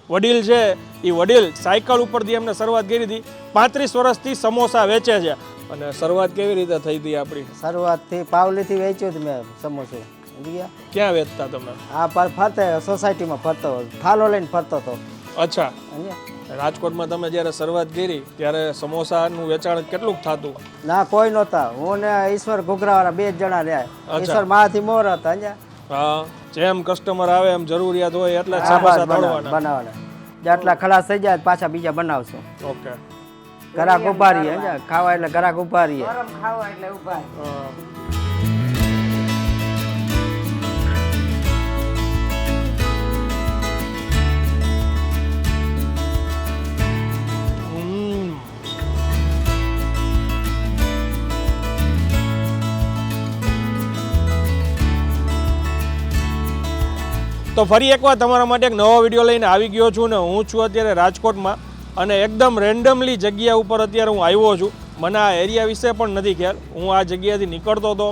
વડીલ છે એ વડીલ સાયકલ ઉપરથી એમને શરૂઆત કરી હતી 35 વર્ષથી સમોસા વેચે છે અને શરૂઆત કેવી રીતે થઈ હતી આપણી શરૂઆતથી પાવલીથી વેચ્યું હતું મેં સમોસું સમજ્યા ક્યાં વેચતા તમે આ પર ફરતે સોસાયટીમાં ફરતો થાલો લઈને ફરતો હતો અચ્છા સમજ્યા રાજકોટમાં તમે જ્યારે શરૂઆત કરી ત્યારે સમોસાનું વેચાણ કેટલું થતું ના કોઈ નહોતા હું ને ઈશ્વર ઘૂઘરાવાળા 2 જ જણા રહ્યા ઈશ્વર મારાથી મોર હતા સમજ્યા હા જેમ કસ્ટમર આવે એમ જરૂરિયાત હોય એટલે સમોસા તળવાના બનાવવાના જેટલા ખલાસ થઈ જાય પાછા બીજા બનાવશું ઓકે ઘરાક ઉભા રહીએ સમજ્યા ખાવા એટલે ઘરાક ઉભા રહીએ ખાવા એટલે ઉભા તો ફરી એકવાર તમારા માટે એક નવો વિડીયો લઈને આવી ગયો છું ને હું છું અત્યારે રાજકોટમાં અને એકદમ રેન્ડમલી જગ્યા ઉપર અત્યારે હું આવ્યો છું મને આ એરિયા વિશે પણ નથી ખ્યાલ હું આ જગ્યાથી નીકળતો હતો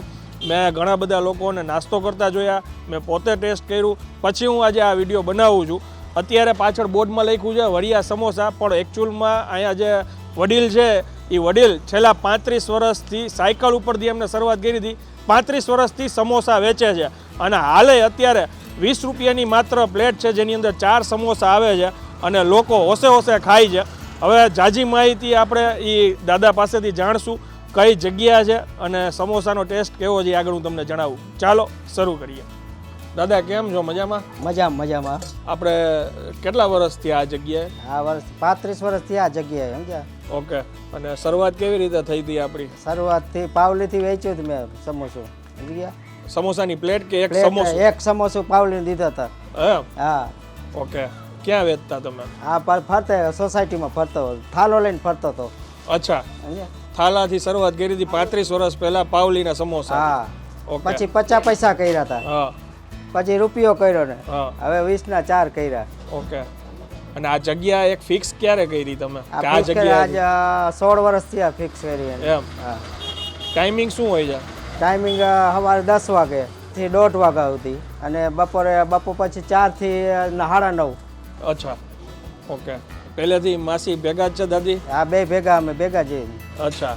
મેં ઘણા બધા લોકોને નાસ્તો કરતા જોયા મેં પોતે ટેસ્ટ કર્યું પછી હું આજે આ વિડીયો બનાવું છું અત્યારે પાછળ બોર્ડમાં લખ્યું છે વડિયા સમોસા પણ એકચ્યુઅલમાં અહીંયા જે વડીલ છે એ વડીલ છેલ્લા 35 વર્ષથી સાયકલ ઉપરથી એમને શરૂઆત કરી હતી 35 વર્ષથી સમોસા વેચે છે અને હાલે અત્યારે 20 રૂપિયાની માત્ર પ્લેટ છે જેની અંદર 4 સમોસા આવે છે અને લોકો હોશે હોશે ખાય છે હવે જાજી માહિતી આપણે એ દાદા પાસેથી જાણશું કઈ જગ્યા છે અને સમોસાનો ટેસ્ટ કેવો છે આગળ હું તમને જણાવું ચાલો શરૂ કરીએ દાદા કેમ છો મજામાં મજામાં આપણે કેટલા વર્ષથી આ જગ્યાએ આ વર્ષ 35 વર્ષથી આ જગ્યાએ સમજ્યા ઓકે અને શરૂઆત કેવી રીતે થઈ હતી આપણી શરૂઆતથી પાવલીથી વેચ્યું હતું મેં સમોસું સમજ્યા સમોસાની પ્લેટ કે એક સમોસું એક સમોસું પાવલીને દીધા હતા હા ઓકે ક્યાં વેચતા તમે આ પર ફરતે સોસાયટીમાં ફરતો થાલો લઈને ફરતો હતો અચ્છા થાલાથી શરૂઆત કરી હતી 35 વર્ષ પહેલા પાવલીના સમોસા હા ઓકે પછી 50 પૈસા કર્યા હતા હા પછી રૂપિયો કર્યો ને હા હવે 20 ના 4 કર્યા ઓકે અને આ જગ્યા એક ફિક્સ ક્યારે કરી તમે કે આ આ જગ્યા આજ 16 વર્ષથી આ ફિક્સ કરી એમ હા ટાઈમિંગ શું હોય છે ટાઈમિંગ સવારે 10 વાગે થી 1:30 વાગ્યા સુધી અને બપોર પછી 4 થી 9:30 અચ્છા ઓકે પહેલેથી માસી ભેગા જ છે દાદી આ બે ભેગા અમે ભેગા જઈએ અચ્છા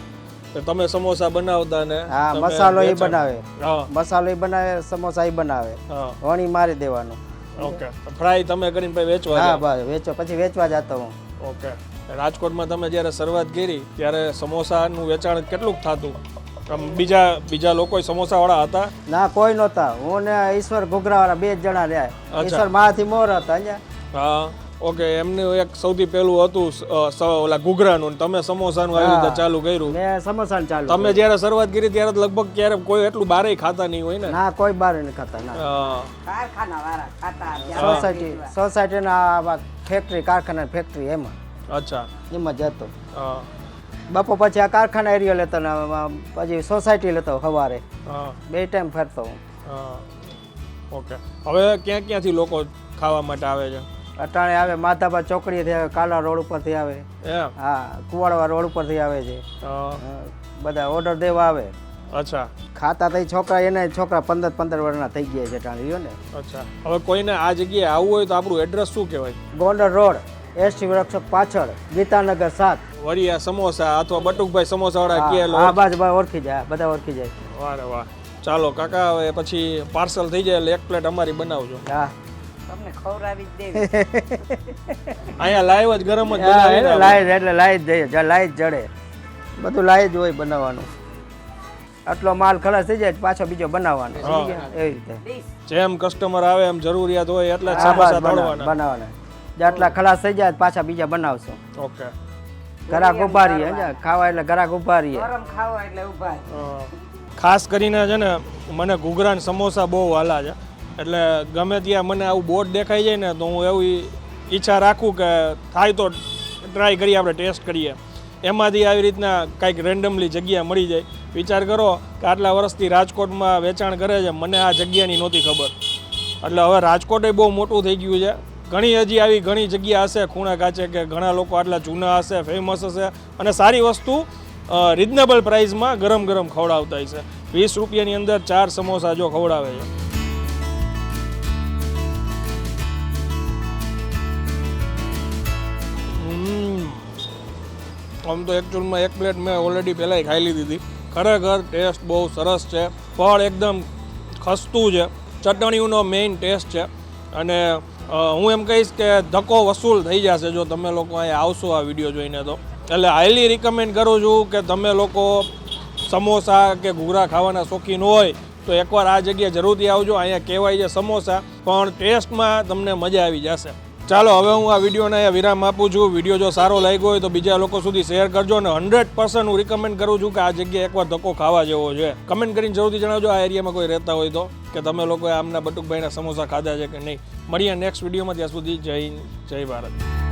તો તમે સમોસા બનાવતા ને હા તમે મસાલો એ વેચાણ- બનાવે હા મસાલો એ બનાવે સમોસા એ બનાવે હા વણી મારી દેવાનું ઓકે ફ્રાય તમે કરીને પછી વેચવા હા જાઓ. બસ વેચો પછી વેચવા જતો હું ઓકે રાજકોટમાં તમે જ્યારે શરૂઆત કરી ત્યારે સમોસાનું વેચાણ કેટલું થતું આમ બીજા લોકો સમોસાવાળા હતા ના કોઈ નહોતા હું ને ઈશ્વર ઘૂઘરાવાળા 2 જ જણા રહ્યા ઈશ્વર મારાથી મોર હતા સમજ્યા હા ઓકે એમનું એક સૌથી પહેલું હતું ઓલા ઘૂઘરાનું ને તમે સમોસાનું આવી રીતે ચાલુ કર્યું મેં સમોસા ચાલુ તમે જ્યારે શરૂઆત કરી ત્યારે તો લગભગ ક્યારે કોઈ એટલું બારે ખાતા નહીં હોય ને ના કોઈ બહાર નહીં ખાતા ના હા. કારખાના વાળા ખાતા સોસાયટીના ફેક્ટરી કારખાના ફેક્ટરી એમાં અચ્છા એમાં જતો હા બપોર પછી આ કારખાના એરિયો લેતો ને પછી સોસાયટી લેતો સવારે હા 2 ટાઈમ ફરતો હું હા ઓકે હવે ક્યાંથી લોકો ખાવા માટે આવે છે અટાણે આવે માધાબા ચોકડીથી આવે કાલા રોડ ઉપરથી આવે એમ હા કુવાડવા રોડ ઉપરથી આવે છે હા. બધા ઓર્ડર દેવા આવે અચ્છા ખાતા થઈ છોકરા એને છોકરા 15 વર્ષના થઈ ગયા છે ટાણે રહ્યો ને અચ્છા હવે કોઈને આ જગ્યાએ આવવું હોય તો આપણું એડ્રેસ શું કહેવાય ગોંડલ રોડ એસટી વર્કશોપ પાછળ ગીતાનગર 7 વરિયા સમોસા અથવા બટુકભાઈ સમોસાવાળા કે હા બસ ઓળખી જાય બધા ઓળખી જાય વાહ વાહ ચાલો કાકા હવે પછી પાર્સલ થઈ જાય એટલે એક પ્લેટ અમારી બનાવજો હા તમને ખવડાવી જ દેવી અહીંયા લાઈવ જ ગરમ જ બનાવીને લાઈટ એટલે લાઈટ જઈએ લાઈટ જડે બધું લાઈટ હોય બનાવવાનું આટલો માલ ખલાસ થઈ જાય પાછો બીજો બનાવવાનો સમજી ગયા? એવી રીતે જેમ કસ્ટમર આવે એમ જરૂરિયાત હોય એટલે જ સમોસા તળવાના બનાવવાના જેટલા ખલાસ થઈ જાય પાછા બીજા બનાવશો ઓકે ઘરાક ઉભા રહીએ સમજ્યા? ખાવા એટલે ઘરાક ઉભા રહીએ ગરમ ખાવા એટલે ઉભા ખાસ કરીને છે ને મને ઘૂઘરા ને સમોસા બહુ વાલા છે એટલે ગમે ત્યાં મને આવું બોર્ડ દેખાઈ જાય ને તો હું એવી ઈચ્છા રાખું કે થાય તો ટ્રાય કરીએ આપણે ટેસ્ટ કરીએ એમાંથી આવી રીતના કંઈક રેન્ડમલી જગ્યા મળી જાય વિચાર કરો કે આટલા વર્ષથી રાજકોટમાં વેચાણ કરે છે મને આ જગ્યાની નહોતી ખબર એટલે હવે રાજકોટ એ બહુ મોટું થઈ ગયું છે ઘણી હજી આવી ઘણી જગ્યા હશે ખૂણા કાચે કે ઘણા લોકો આટલા જૂના હશે ફેમસ હશે અને સારી વસ્તુ રિઝનેબલ પ્રાઇસમાં ગરમ ગરમ ખવડાવતા હશે 20 રૂપિયાની અંદર 4 સમોસા જો ખવડાવે છે આમ તો એકચ્યુઅલમાં એક પ્લેટ મેં ઓલરેડી પહેલાંય ખાઈ લીધી હતી. ખરેખર ટેસ્ટ બહુ સરસ છે. ફળ એકદમ ખસ્તું છે. ચટણીનો મેઇન ટેસ્ટ છે. અને હું એમ કહીશ કે ધક્કો વસૂલ થઈ જશે જો તમે લોકો અહીંયા આવશો આ વિડીયો જોઈને તો. એટલે હાઈલી રિકમેન્ડ કરું છું કે તમે લોકો સમોસા કે ઘૂઘરા ખાવાના શોખીન હોય તો એકવાર આ જગ્યાએ જરૂરથી આવજો. અહીંયા કહેવાય છે સમોસા, પણ ટેસ્ટમાં તમને મજા આવી જશે. ચાલો હવે હું આ વિડીયોને અહીંયા વિરામ આપું છું. વિડીયો જો સારો લાગ્યો હોય તો બીજા લોકો સુધી શેર કરજો અને 100% હું રિકમેન્ડ કરું છું કે આ જગ્યાએ એકવાર ધક્કો ખાવા જેવો છે. કમેન્ટ કરીને જરૂરથી જણાવજો આ એરિયામાં કોઈ રહેતા હોય તો કે તમે લોકોએ આમના બટુકભાઈના સમોસા ખાધા છે કે નહીં. મળીએ નેક્સ્ટ વિડીયોમાં. ત્યાં સુધી જય હિન્દ, જય ભારત.